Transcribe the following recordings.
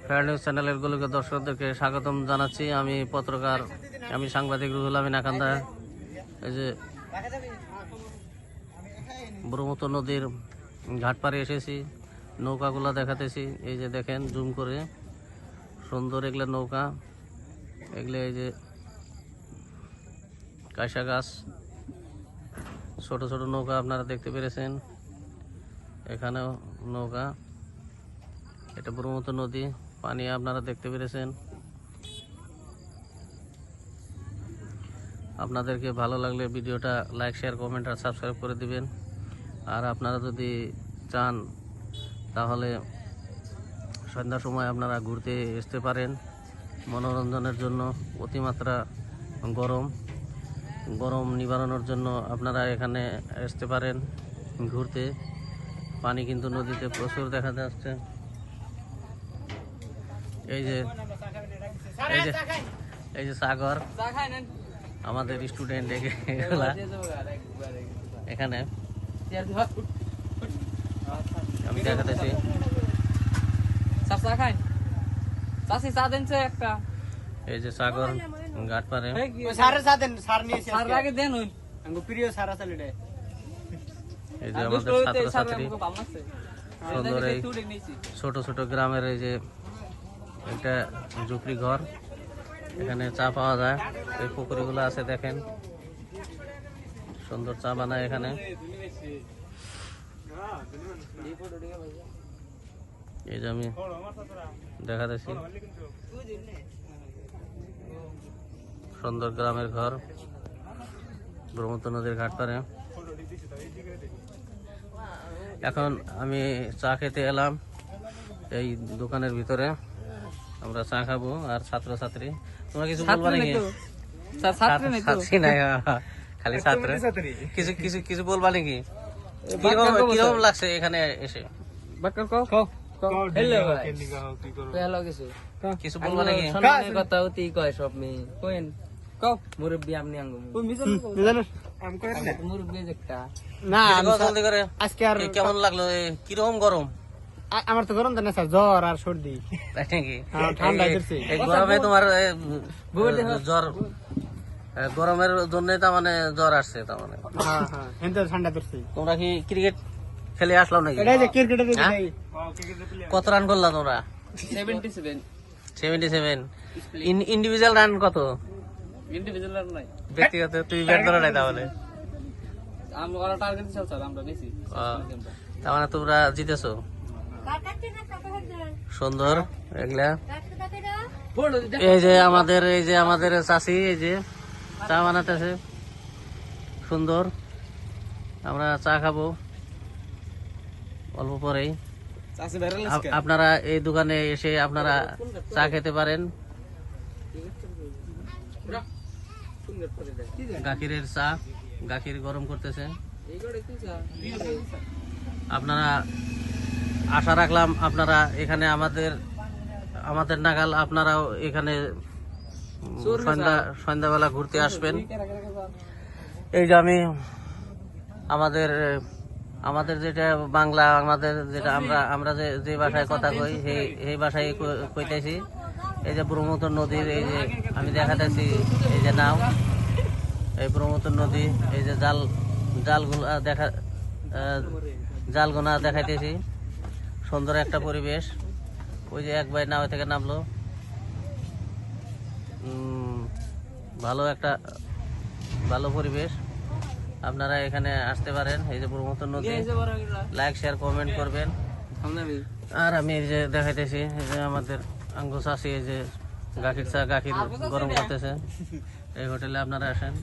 Fair news চ্যানেলের গুলোকে দর্শকদেরকে স্বাগতম জানাচ্ছি। আমি সাংবাদিক রুহুল আমিন আকান্দা। এই যে ব্রহ্মপুত্র নদীর ঘাট পাড়ে এসেছি, নৌকাগুলো দেখাতেছি। এই যে দেখেন জুম করে, সুন্দর এগুলো নৌকা। এগুলো এই যে কাঁসা গাছ, ছোট ছোট নৌকা আপনারা দেখতে পেরেছেন। এখানেও নৌকা, এটা ব্রহ্মপুত্র নদী, পানি আপনারা দেখতে পেরেছেন। আপনাদেরকে ভালো লাগলে ভিডিওটা লাইক, শেয়ার, কমেন্ট আর সাবস্ক্রাইব করে দিবেন। আর আপনারা যদি চান তাহলে সন্ধ্যার সময় আপনারা ঘুরতে আসতে পারেন মনোরঞ্জনের জন্য। অতিমাত্রা গরম নিবারণের জন্য আপনারা এখানে আসতে পারেন ঘুরতে। পানি কিন্তু নদীতে প্রচুর দেখা যাচ্ছে। এই যে সাগর, আমাদের স্টুডেন্ট এখানে আমি দেখাতেছি। এই যে সাগর ঘাট পারে, এই যে আমাদের ছাত্রছাত্রী সুন্দর এই ছোট ছোট গ্রামের এই যে একটা ঝুপড়ি ঘর, এখানে চা পাওয়া যায়। এই পুকুরিগুলো আছে দেখেন, সুন্দর চা বানায় এখানে। এই যে আমি দেখাতেছি সুন্দর গ্রামের ঘর, ব্রহ্মপুত্র নদীর ঘাট পারে। এখন আমি চা খেতে এলাম এই দোকানের ভিতরে। আমরা চা খাবো আর ছাত্রছাত্রী। তোমরা কিছু বলবা নাকি? ছাত্রী নাই, খালি ছাত্র। কিছু কিছু কিছু বলবা নাকি? কিরকম লাগছে এখানে এসে? কিছু বলবা নাকি? কথা হতেই কয় সব মেয়ে কইন মুরব্বী আপনি মুরব্বী একটা না আজকে আর কেমন লাগলো? কিরকম গরম? আমার তো গরম তো না স্যার, জ্বর আর সর্দি। ঠান্ডা গরমে তোমার জ্বর, গরমের জন্য তার মানে জ্বর আসছে তার মানে। ঠান্ডা ধরছে। তোমরা কি ক্রিকেট খেলে আসলাম নাকি? কত রান করলা তোমরা? 77। ইন্ডিভিজুয়াল রান কত? ইন্ডিভিজুয়াল নাই, ব্যক্তিগত। তুই ব্যাট ধরো নাই তাহলে? আমরা টার্গেট দিছি স্যার, আমরা বেশি। তার মানে তোমরা জিতেছো। সুন্দর এগুলা। এই যে আমাদের চাষি এই যে চা বানাতেছে, সুন্দর। আমরা চা খাবো অল্প পরেই। আপনারা এই দোকানে এসে আপনারা চা খেতে পারেন। গাখিরের চা, গাখির গরম করতেছে। আপনারা আশা রাখলাম আপনারা এখানে আমাদের নাগাল আপনারাও এখানে সন্ধ্যাবেলা ঘুরতে আসবেন। এই যে আমি আমাদের যেটা বাংলা, আমাদের যেটা আমরা যে ভাষায় কথা কই সেই ভাষায় কইতেছি। এই যে ব্রহ্মপুত্র নদীর এই যে আমি দেখাতেছি, এই যে নাও, এই ব্রহ্মপুত্র নদী, এই যে জালগুনা দেখাইতেছি। সুন্দর একটা পরিবেশ। ওই যে এক ভাই নাও থেকে নামলো। ভালো পরিবেশ, আপনারা এখানে আসতে পারেন। এই যে ব্রহ্মপুত্র নদী, লাইক, শেয়ার, কমেন্ট করবেন। আর আমি এই যে দেখাইতেছি, এই যে আমাদের আঙ্গুস আছে, এই যে গাখির গরম করতেছে। এই হোটেলে আপনারা আসেন।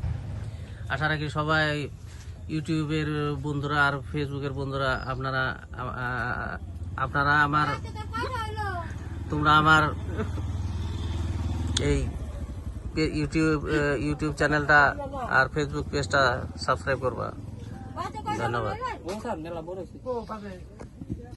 আশা রাখি সবাই ইউটিউবের বন্ধুরা আর ফেসবুকের বন্ধুরা আপনারা তোমরা আমার এই ইউটিউব চ্যানেলটা আর ফেসবুক পেজটা সাবস্ক্রাইব করবা। ধন্যবাদ।